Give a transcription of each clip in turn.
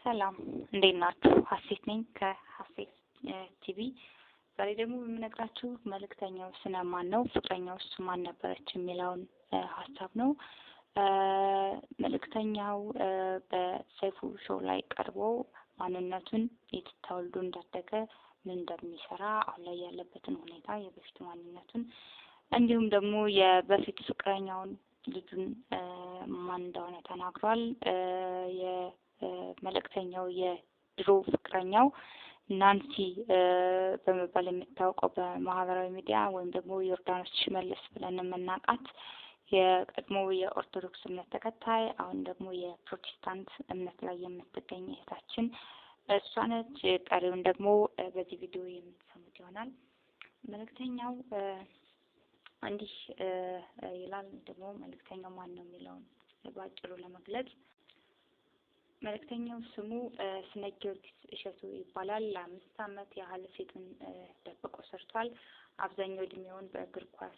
ሰላም እንዴት ናችሁ? ሀሴት ነኝ ከሀሴት ቲቪ። ዛሬ ደግሞ የምነግራችሁ መልእክተኛው ስለማን ነው፣ ፍቅረኛውስ ማን ነበረች የሚለውን ሀሳብ ነው። መልእክተኛው በሰይፉ ሾው ላይ ቀርቦ ማንነቱን የት ተወልዶ እንዳደገ ምን እንደሚሰራ አሁን ላይ ያለበትን ሁኔታ የበፊት ማንነቱን እንዲሁም ደግሞ የበፊት ፍቅረኛውን ልጁን ማን እንደሆነ ተናግሯል። የመልእክተኛው የድሮ ፍቅረኛው ናንሲ በመባል የምታወቀው በማህበራዊ ሚዲያ ወይም ደግሞ ዮርዳኖስ ሽመልስ ብለን የምናውቃት የቀድሞ የኦርቶዶክስ እምነት ተከታይ አሁን ደግሞ የፕሮቴስታንት እምነት ላይ የምትገኝ እህታችን እሷ ነች። ቀሪውን ደግሞ በዚህ ቪዲዮ የምትሰሙት ይሆናል። መልእክተኛው እንዲህ ይላል። ደግሞ መልእክተኛው ማን ነው የሚለውን ባጭሩ ለመግለጽ መልእክተኛው ስሙ ስነ ጊዮርጊስ እሸቱ ይባላል። ለ5 ዓመት ያህል ፊቱን ደብቆ ሰርቷል። አብዛኛው እድሜውን በእግር ኳስ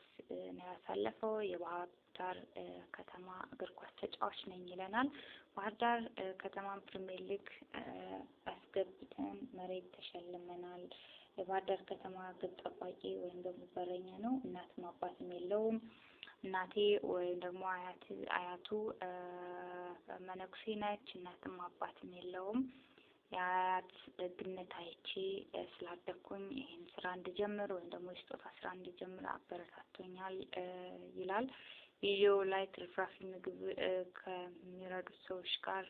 ነው ያሳለፈው። የባህር ዳር ከተማ እግር ኳስ ተጫዋች ነኝ ይለናል። ባህር ዳር ከተማን ፕሪሚየር ሊግ አስገብተን መሬት ተሸልመናል። የባህር ዳር ከተማ ግብ ጠባቂ ወይም ደግሞ በረኛ ነው። እናትም አባትም የለውም። እናቴ ወይም ደግሞ አያቱ መነኩሴ ነች። እናትም አባትም የለውም። የአያት ደግነት አይቼ ስላደኩኝ ይሄን ስራ እንድጀምር ወይም ደግሞ የስጦታ ስራ እንድጀምር አበረታቶኛል ይላል። ቪዲዮ ላይ ትርፍራፊ ምግብ ከሚረዱት ሰዎች ጋር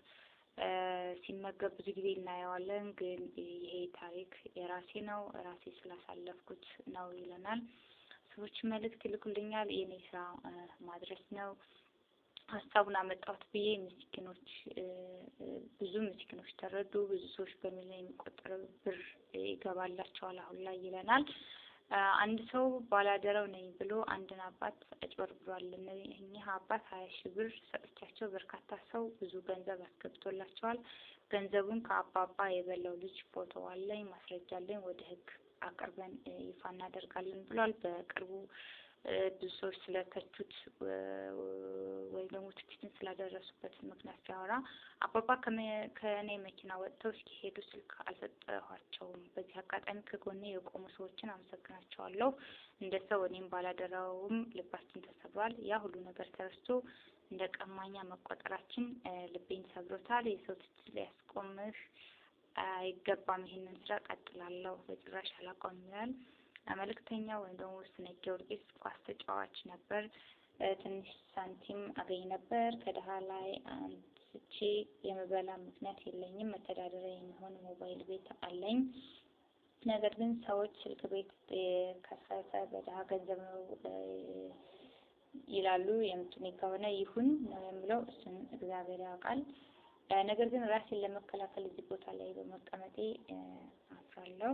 ሲመገብ ብዙ ጊዜ እናየዋለን። ግን ይሄ ታሪክ የራሴ ነው፣ ራሴ ስላሳለፍኩት ነው ይለናል። ሰዎች መልእክት ይልኩልኛል፣ የኔ ስራ ማድረስ ነው። ሀሳቡን አመጣሁት ብዬ ብዙ ምስኪኖች ተረዱ። ብዙ ሰዎች በሚሊዮን የሚቆጠር ብር ይገባላቸዋል አሁን ላይ ይለናል። አንድ ሰው ባላደራው ነኝ ብሎ አንድን አባት አጭበርብሯል። እኚህ አባት 20,000 ብር ሰጥቻቸው በርካታ ሰው ብዙ ገንዘብ አስገብቶላቸዋል። ገንዘቡን ከአባባ የበላው ልጅ ፎቶ አለኝ፣ ማስረጃ አለኝ፣ ወደ ህግ አቅርበን ይፋ እናደርጋለን ብሏል። በቅርቡ ብዙ ሰዎች ስለተቹት ወይ ደግሞ ትችትን ስላደረሱበት ምክንያት ሲያወራ አባባ ከኔ መኪና ወጥተው እስኪሄዱ ስልክ አልሰጠኋቸውም። በዚህ አጋጣሚ ከጎኔ የቆሙ ሰዎችን አመሰግናቸዋለሁ። እንደ ሰው እኔም ባላደራውም ልባችን ተሰብሯል። ያ ሁሉ ነገር ተረስቶ እንደ ቀማኛ መቆጠራችን ልቤን ሰብሮታል። የሰው ትችት ሊያስቆምህ አይገባም። ይሄንን ስራ ቀጥላለሁ፣ በጭራሽ አላቆምም ይላል። መልእክተኛው ወይም ደግሞ ስነ ጊዮርጊስ ኳስ ተጫዋች ነበር። ትንሽ ሳንቲም አገኝ ነበር። ከደሃ ላይ አንስቼ የምበላ ምክንያት የለኝም። መተዳደሪያ የሚሆን ሞባይል ቤት አለኝ። ነገር ግን ሰዎች ስልክ ቤት የከፈተ በደሃ ገንዘብ ነው ይላሉ። የምትኔ ከሆነ ይሁን ነው የምለው፣ እሱን እግዚአብሔር ያውቃል። ነገር ግን ራሴን ለመከላከል እዚህ ቦታ ላይ በመቀመጤ አፍራለሁ።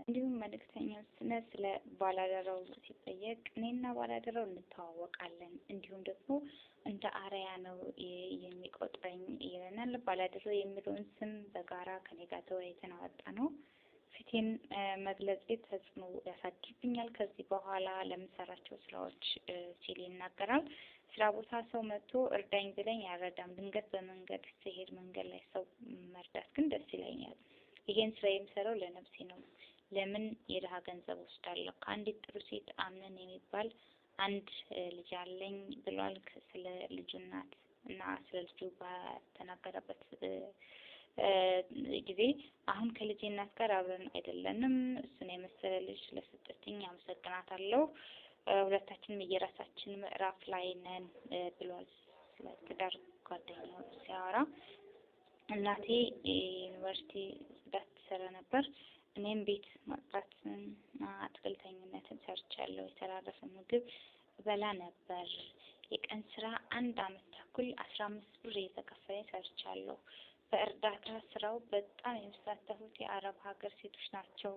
እንዲሁም መልእክተኛው ስለ ባላደራው ሲጠየቅ እኔና ባላደራው እንተዋወቃለን፣ እንዲሁም ደግሞ እንደ አርአያ ነው የሚቆጥረኝ ይለናል። ባላደራው የሚለውን ስም በጋራ ከኔ ጋር ተወያይተን አወጣ ነው። ፊቴን መግለጽ ተጽዕኖ ያሳድርብኛል ከዚህ በኋላ ለምሰራቸው ስራዎች ሲል ይናገራል። ስራ ቦታ ሰው መጥቶ እርዳኝ ብለኝ አልረዳም። ድንገት በመንገድ ስሄድ መንገድ ላይ ሰው መርዳት ግን ደስ ይለኛል። ይሄን ስራ የምሰራው ለነፍሴ ነው። ለምን የድሃ ገንዘብ ወስዳለሁ? ከአንዲት ጥሩ ሴት አምነን የሚባል አንድ ልጅ አለኝ ብሏል። ስለ ልጁ እናት እና ስለ ልጁ በተናገረበት ጊዜ አሁን ከልጄ እናት ጋር አብረን አይደለንም። እሱን የመሰለ ልጅ ስለሰጠችኝ አመሰግናታለሁ። ሁለታችንም የራሳችን ምዕራፍ ላይ ነን ብሏል። ስለ ትዳር ጓደኛው ሲያወራ እናቴ ዩኒቨርሲቲ ጽዳት ትሰራ ነበር። እኔም ቤት ማጽዳትና አትክልተኝነትን ሰርቻለሁ። የተራረፈ ምግብ እበላ ነበር። የቀን ስራ 1 ዓመት ተኩል 15 ብር የተከፈለኝ ሰርቻለሁ። በእርዳታ ስራው በጣም የሚሳተፉት የአረብ ሀገር ሴቶች ናቸው።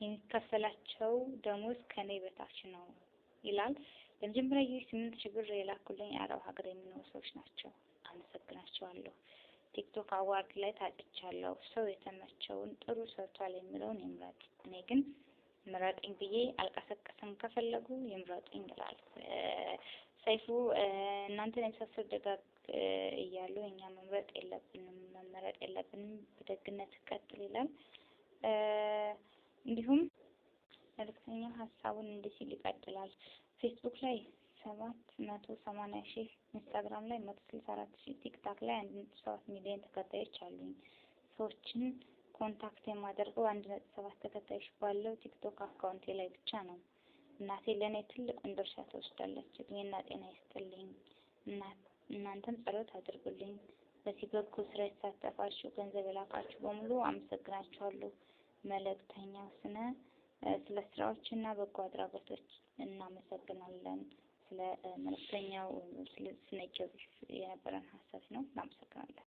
የሚከፈላቸው ደሞዝ ከኔ በታች ነው ይላል። ለመጀመሪያ ጊዜ 8,000 ብር የላኩልኝ የአረብ ሀገር የሚኖሩ ሰዎች ናቸው። አመሰግናቸዋለሁ። ቲክቶክ አዋርድ ላይ ታጭቻለሁ። ሰው የተመቸውን ጥሩ ሰርቷል የሚለውን ይምረጥ። እኔ ግን ምረጥኝ ብዬ አልቀሰቀስም፣ ከፈለጉ ይምረጡኝ ይላል። ሰይፉ እናንተን የመሳሰሉ ደጋግ እያሉ እኛ መምረጥ የለብንም በደግነት ቀጥል ይላል። እንዲሁም መልእክተኛው ሀሳቡን እንዲህ ሲል ይቀጥላል። ፌስቡክ ላይ 780,000፣ ኢንስታግራም ላይ 164,000፣ ቲክታክ ላይ 1.7 ሚሊዮን ተከታዮች አሉኝ። ሰዎችን ኮንታክት የማደርገው 1.7 ተከታዮች ባለው ቲክቶክ አካውንቴ ላይ ብቻ ነው። እናቴ ለኔ ትልቁን ድርሻ ትወስዳለች። እድሜና ጤና ይስጥልኝ። እናንተም ጸሎት አድርጉልኝ። በዚህ በጎ ስራ የተሳተፋችሁ ገንዘብ የላካችሁ በሙሉ አመሰግናችኋለሁ። መልእክተኛው ስለ ስራዎችና በጎ አድራጎቶች እናመሰግናለን። ስለ መልእክተኛው ስለ ስነጆች የነበረን ሀሳብ ነው። እናመሰግናለን።